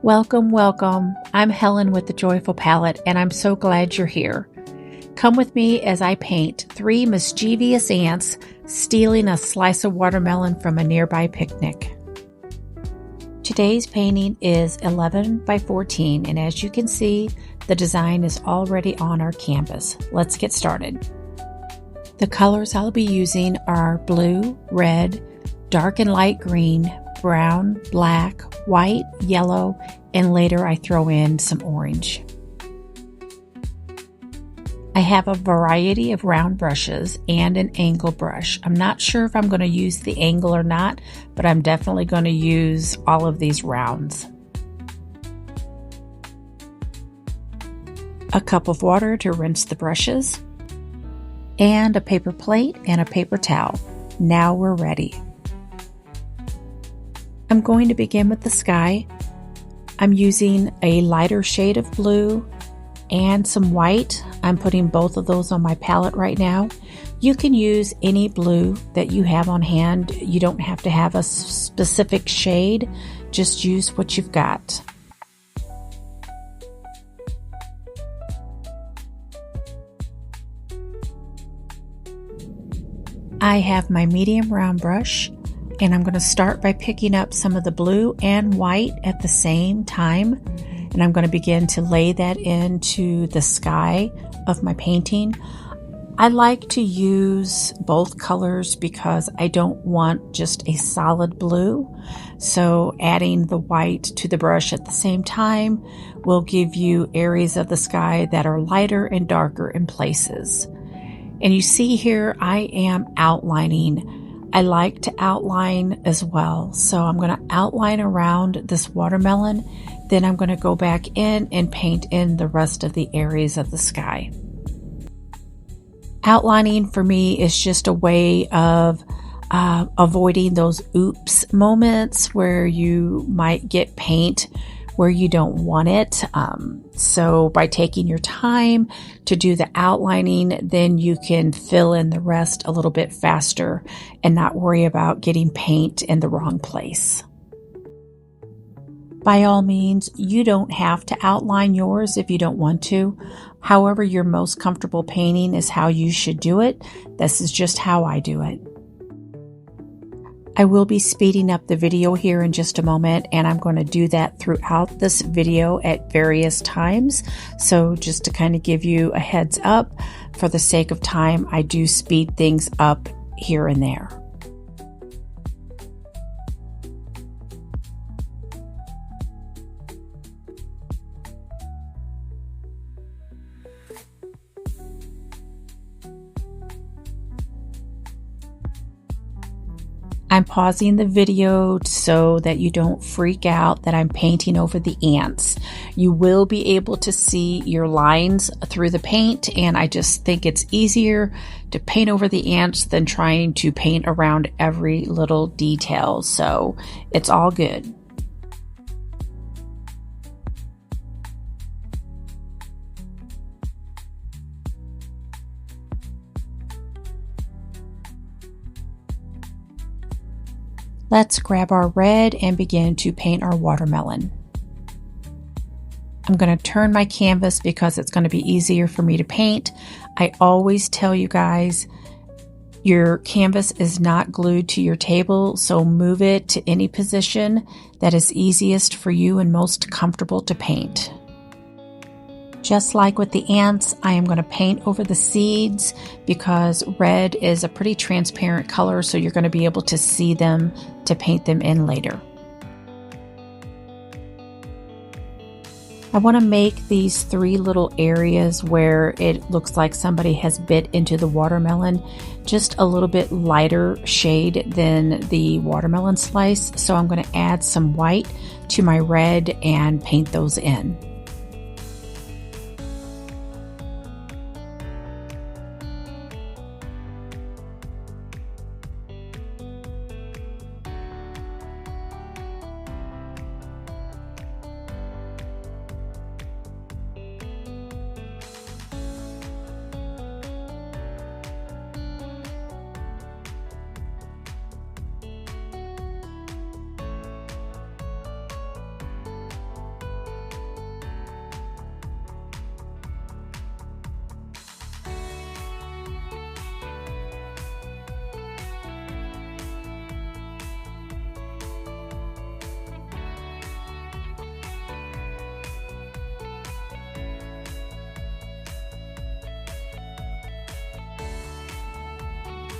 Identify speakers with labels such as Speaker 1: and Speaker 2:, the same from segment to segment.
Speaker 1: Welcome, welcome. I'm Helen with the Joyful Palette, and I'm so glad you're here. Come with me as I paint 3 mischievous ants stealing a slice of watermelon from a nearby picnic. Today's painting is 11 by 14, and as you can see, the design is already on our canvas. Let's get started. The colors I'll be using are blue, red, dark and light green, brown, black, white, yellow, and later I throw in some orange. I have a variety of round brushes and an angle brush. I'm not sure if I'm going to use the angle or not, but I'm definitely going to use all of these rounds. A cup of water to rinse the brushes, and a paper plate and a paper towel. Now we're ready. I'm going to begin with the sky. I'm using a lighter shade of blue and some white. I'm putting both of those on my palette right now. You can use any blue that you have on hand. You don't have to have a specific shade. Just use what you've got. I have my medium round brush, and I'm going to start by picking up some of the blue and white at the same time, and I'm going to begin to lay that into the sky of my painting. I like to use both colors because I don't want just a solid blue, so adding the white to the brush at the same time will give you areas of the sky that are lighter and darker in places. And you see here I am outlining. I like to outline as well. So I'm going to outline around this watermelon. Then I'm going to go back in and paint in the rest of the areas of the sky. Outlining for me is just a way of avoiding those oops moments where you might get paint where you don't want it. So by taking your time to do the outlining, then you can fill in the rest a little bit faster and not worry about getting paint in the wrong place. By all means, you don't have to outline yours if you don't want to. However you're most comfortable painting is how you should do it. This is just how I do it. I will be speeding up the video here in just a moment, and I'm going to do that throughout this video at various times. So just to kind of give you a heads up, for the sake of time, I do speed things up here and there. I'm pausing the video so that you don't freak out that I'm painting over the ants. You will be able to see your lines through the paint, and I just think it's easier to paint over the ants than trying to paint around every little detail. So it's all good. Let's grab our red and begin to paint our watermelon. I'm going to turn my canvas because it's going to be easier for me to paint. I always tell you guys, your canvas is not glued to your table, so move it to any position that is easiest for you and most comfortable to paint. Just like with the ants, I am going to paint over the seeds because red is a pretty transparent color, so you're going to be able to see them to paint them in later. I want to make these 3 little areas where it looks like somebody has bit into the watermelon just a little bit lighter shade than the watermelon slice, so I'm going to add some white to my red and paint those in.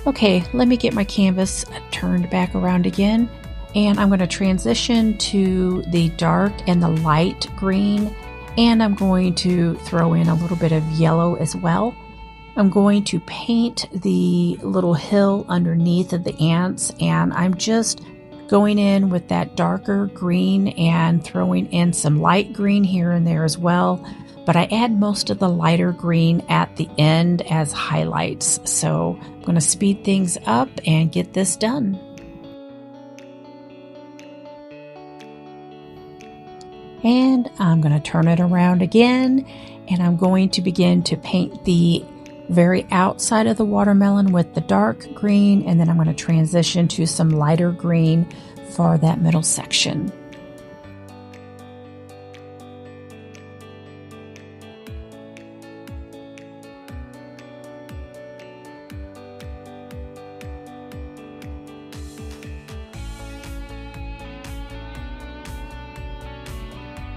Speaker 1: Okay, let me get my canvas turned back around again, and I'm going to transition to the dark and the light green, and I'm going to throw in a little bit of yellow as well. I'm going to paint the little hill underneath of the ants, and I'm just going in with that darker green and throwing in some light green here and there as well. But I add most of the lighter green at the end as highlights. So I'm going to speed things up and get this done. And I'm going to turn it around again, and I'm going to begin to paint the very outside of the watermelon with the dark green, and then I'm going to transition to some lighter green for that middle section.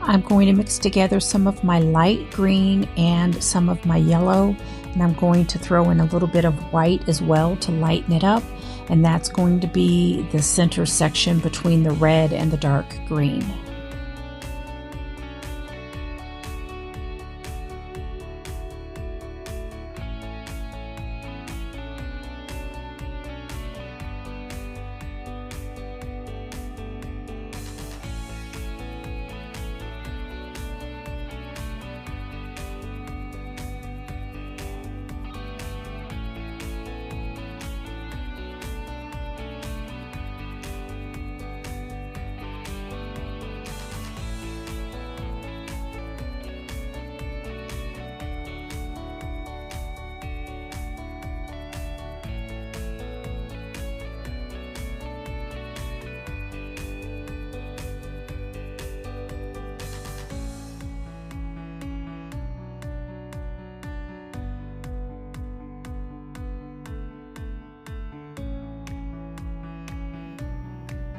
Speaker 1: I'm going to mix together some of my light green and some of my yellow, and I'm going to throw in a little bit of white as well to lighten it up, and that's going to be the center section between the red and the dark green.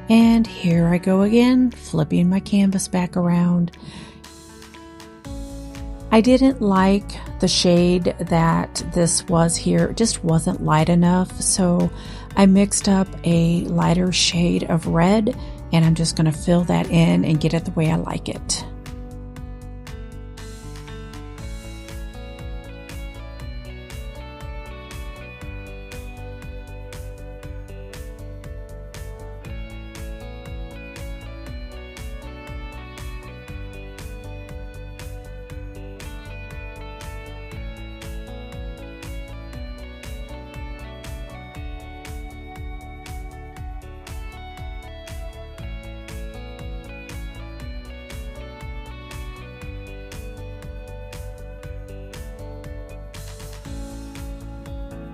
Speaker 1: And here I go again, flipping my canvas back around. I didn't like the shade that this was here. It just wasn't light enough, so I mixed up a lighter shade of red, and I'm just going to fill that in and get it the way I like it.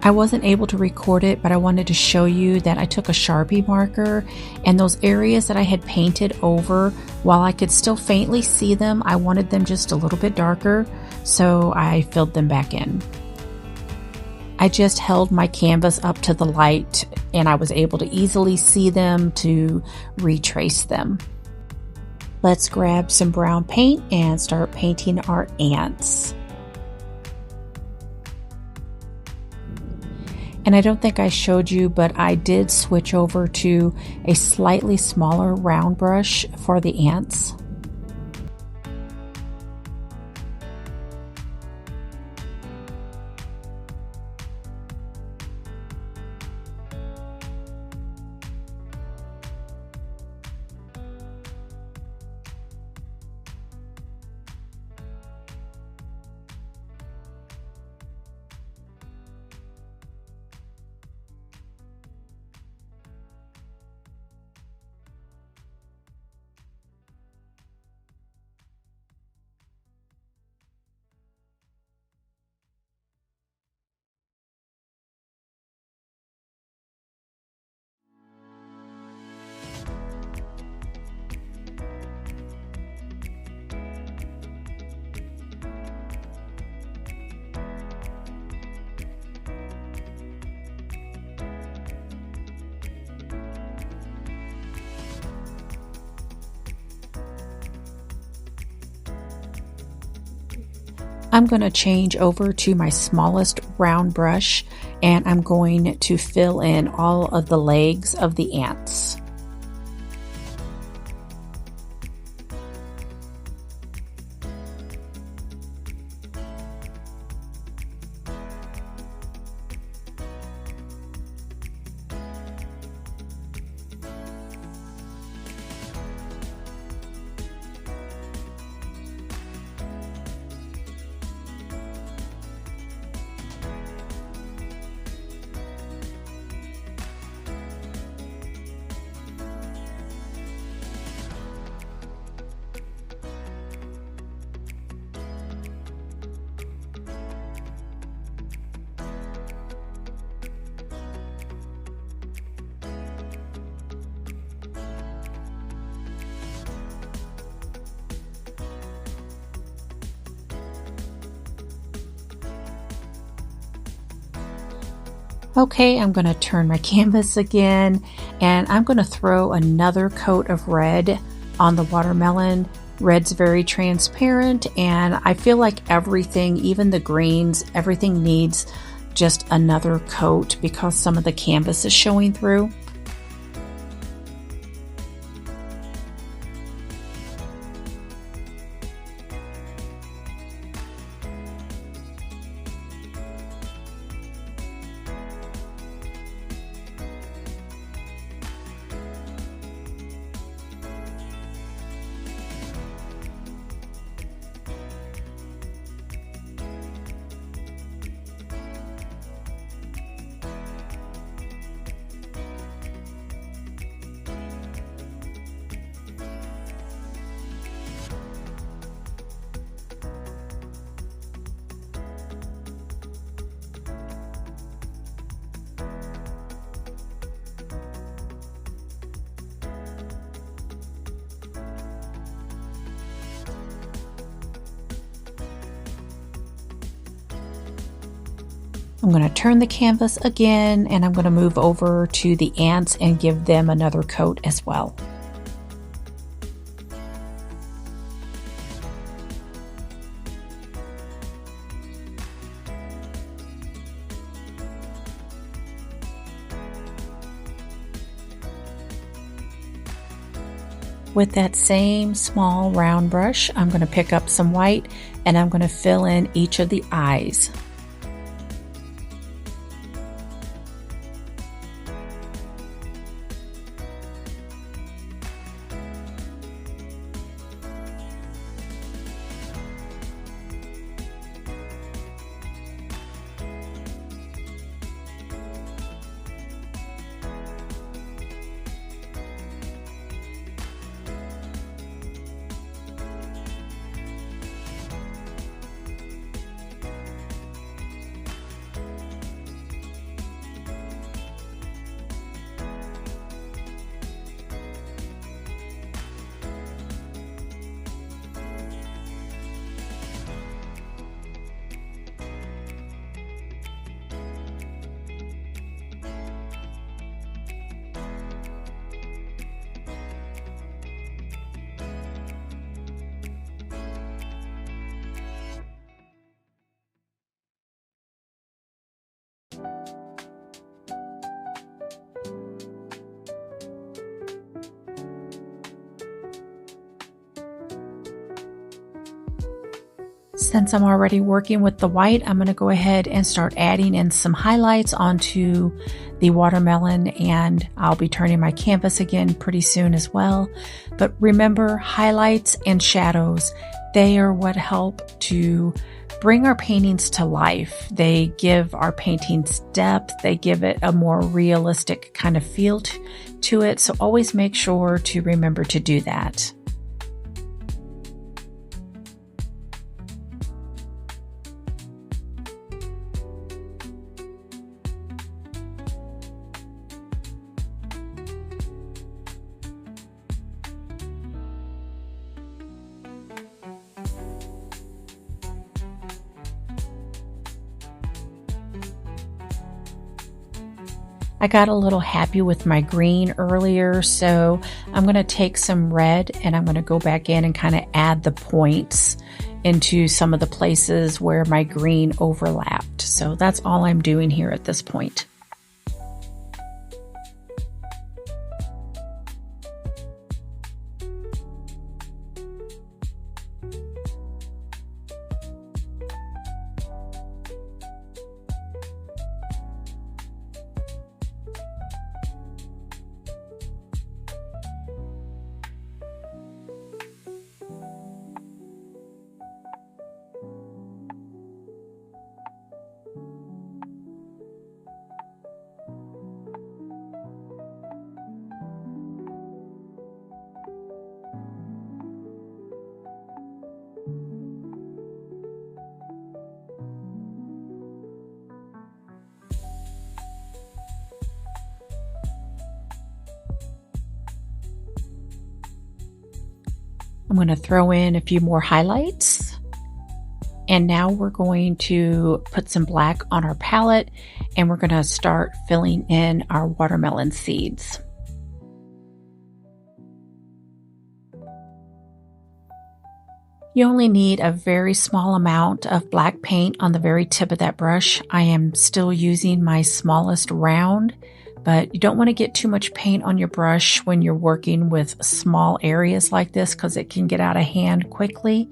Speaker 1: I wasn't able to record it, but I wanted to show you that I took a Sharpie marker, and those areas that I had painted over, while I could still faintly see them, I wanted them just a little bit darker, so I filled them back in. I just held my canvas up to the light, and I was able to easily see them to retrace them. Let's grab some brown paint and start painting our ants. And I don't think I showed you, but I did switch over to a slightly smaller round brush for the ants. I'm going to change over to my smallest round brush, and I'm going to fill in all of the legs of the ants. Okay, I'm going to turn my canvas again, and I'm going to throw another coat of red on the watermelon. Red's very transparent, and I feel like everything, even the greens, everything needs just another coat because some of the canvas is showing through. I'm going to turn the canvas again, and I'm going to move over to the ants and give them another coat as well. With that same small round brush, I'm going to pick up some white and I'm going to fill in each of the eyes. Since I'm already working with the white, I'm going to go ahead and start adding in some highlights onto the watermelon, and I'll be turning my canvas again pretty soon as well. But remember, highlights and shadows, they are what help to bring our paintings to life. They give our paintings depth, they give it a more realistic kind of feel to it, so always make sure to remember to do that. I got a little happy with my green earlier, so I'm going to take some red and I'm going to go back in and kind of add the points into some of the places where my green overlapped. So that's all I'm doing here at this point. I'm going to throw in a few more highlights. And now we're going to put some black on our palette, and we're going to start filling in our watermelon seeds. You only need a very small amount of black paint on the very tip of that brush. I am still using my smallest round, but you don't want to get too much paint on your brush when you're working with small areas like this because it can get out of hand quickly.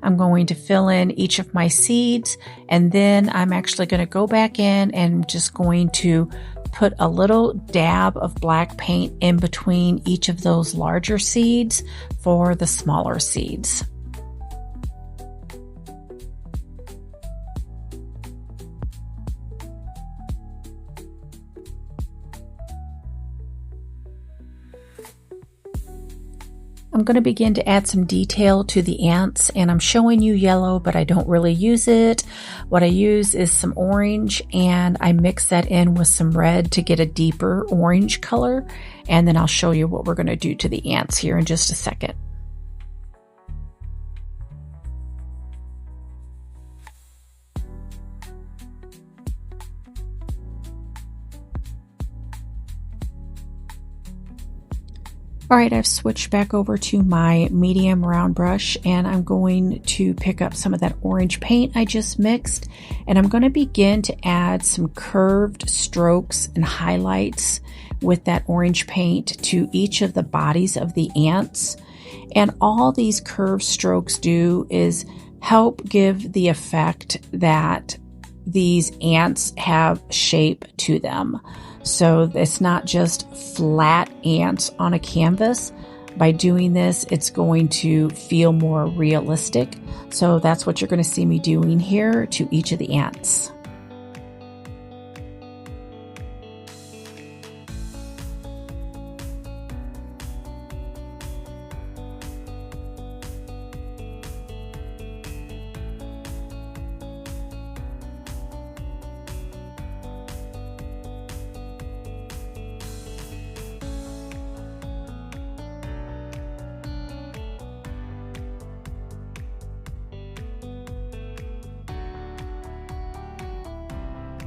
Speaker 1: I'm going to fill in each of my seeds, and then I'm actually going to go back in and just going to put a little dab of black paint in between each of those larger seeds for the smaller seeds. I'm going to begin to add some detail to the ants, and I'm showing you yellow, but I don't really use it. What I use is some orange, and I mix that in with some red to get a deeper orange color, and then I'll show you what we're going to do to the ants here in just a second. All right, I've switched back over to my medium round brush, and I'm going to pick up some of that orange paint I just mixed, and I'm going to begin to add some curved strokes and highlights with that orange paint to each of the bodies of the ants. And all these curved strokes do is help give the effect that these ants have shape to them. So it's not just flat ants on a canvas. By doing this, it's going to feel more realistic. So that's what you're going to see me doing here to each of the ants.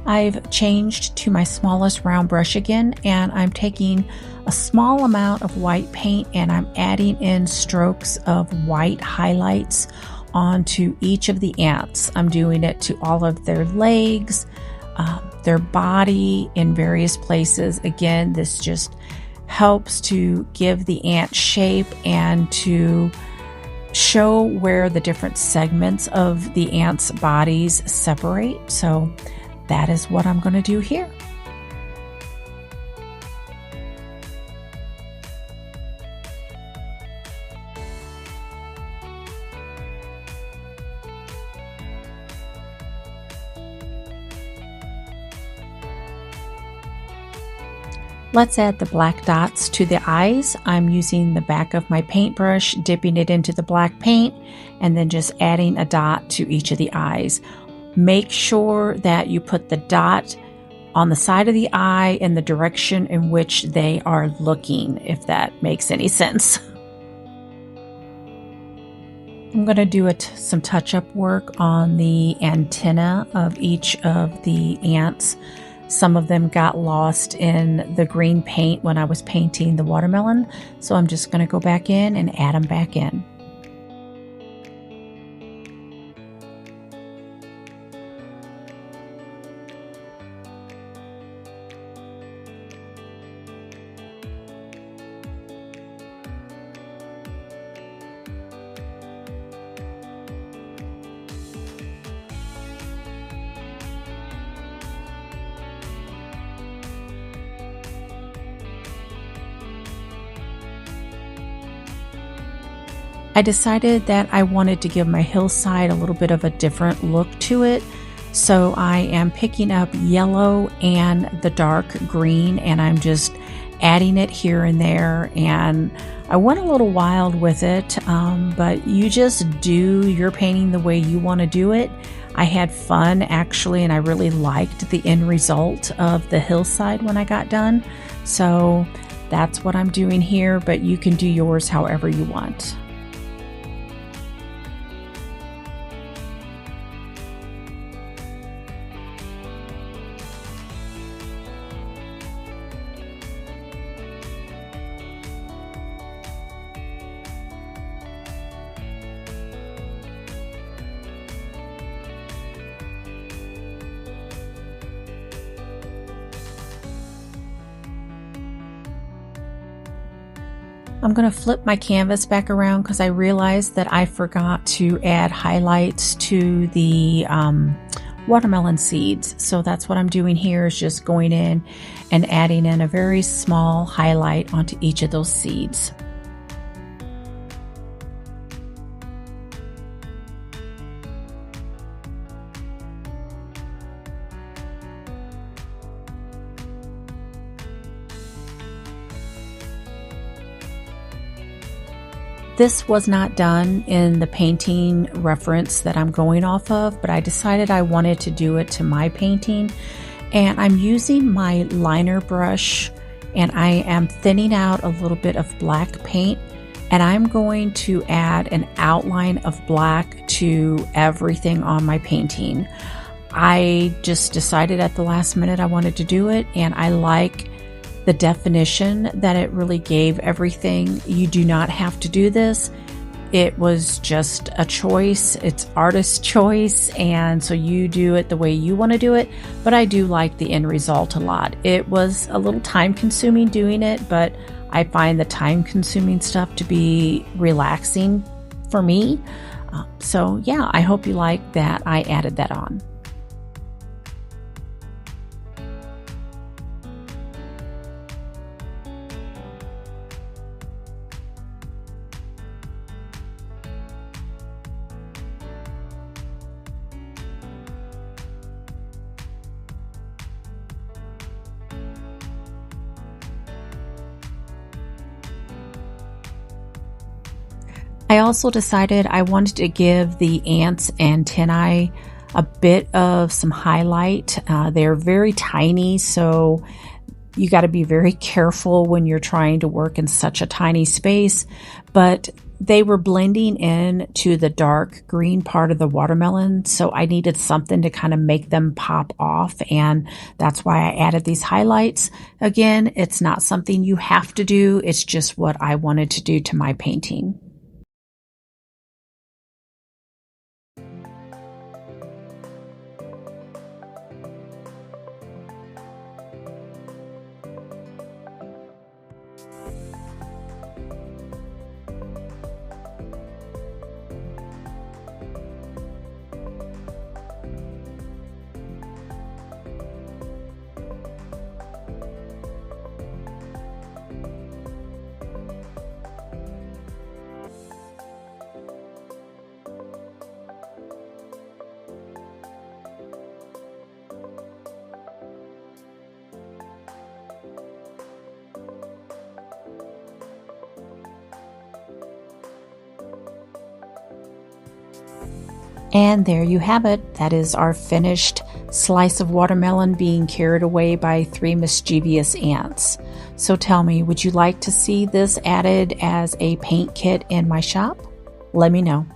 Speaker 1: I've changed to my smallest round brush again, and I'm taking a small amount of white paint and I'm adding in strokes of white highlights onto each of the ants. I'm doing it to all of their legs, their body in various places. Again, this just helps to give the ant shape and to show where the different segments of the ants' bodies separate. So that is what I'm going to do here. Let's add the black dots to the eyes. I'm using the back of my paintbrush, dipping it into the black paint, and then just adding a dot to each of the eyes. Make sure that you put the dot on the side of the eye in the direction in which they are looking, if that makes any sense. I'm going to do some touch-up work on the antenna of each of the ants. Some of them got lost in the green paint when I was painting the watermelon, so I'm just going to go back in and add them back in. I decided that I wanted to give my hillside a little bit of a different look to it. So I am picking up yellow and the dark green, and I'm just adding it here and there. And I went a little wild with it, but you just do your painting the way you want to do it. I had fun actually, and I really liked the end result of the hillside when I got done. So that's what I'm doing here, but you can do yours however you want. I'm going to flip my canvas back around because I realized that I forgot to add highlights to the watermelon seeds. So that's what I'm doing here, is just going in and adding in a very small highlight onto each of those seeds. This was not done in the painting reference that I'm going off of, but I decided I wanted to do it to my painting. And I'm using my liner brush, and I am thinning out a little bit of black paint, and I'm going to add an outline of black to everything on my painting. I just decided at the last minute I wanted to do it, and I like the definition that it really gave everything. You do not have to do this. It was just a choice. It's artist's choice, and so you do it the way you want to do it. But I do like the end result a lot. It was a little time consuming doing it, but I find the time consuming stuff to be relaxing for me. So yeah, I hope you like that I added that on. I also decided I wanted to give the ants' antennae a bit of some highlight. They're very tiny, so you got to be very careful when you're trying to work in such a tiny space, but they were blending in to the dark green part of the watermelon, so I needed something to kind of make them pop off, and that's why I added these highlights. Again, it's not something you have to do, it's just what I wanted to do to my painting. And there you have it. That is our finished slice of watermelon being carried away by 3 mischievous ants. So tell me, would you like to see this added as a paint kit in my shop? Let me know.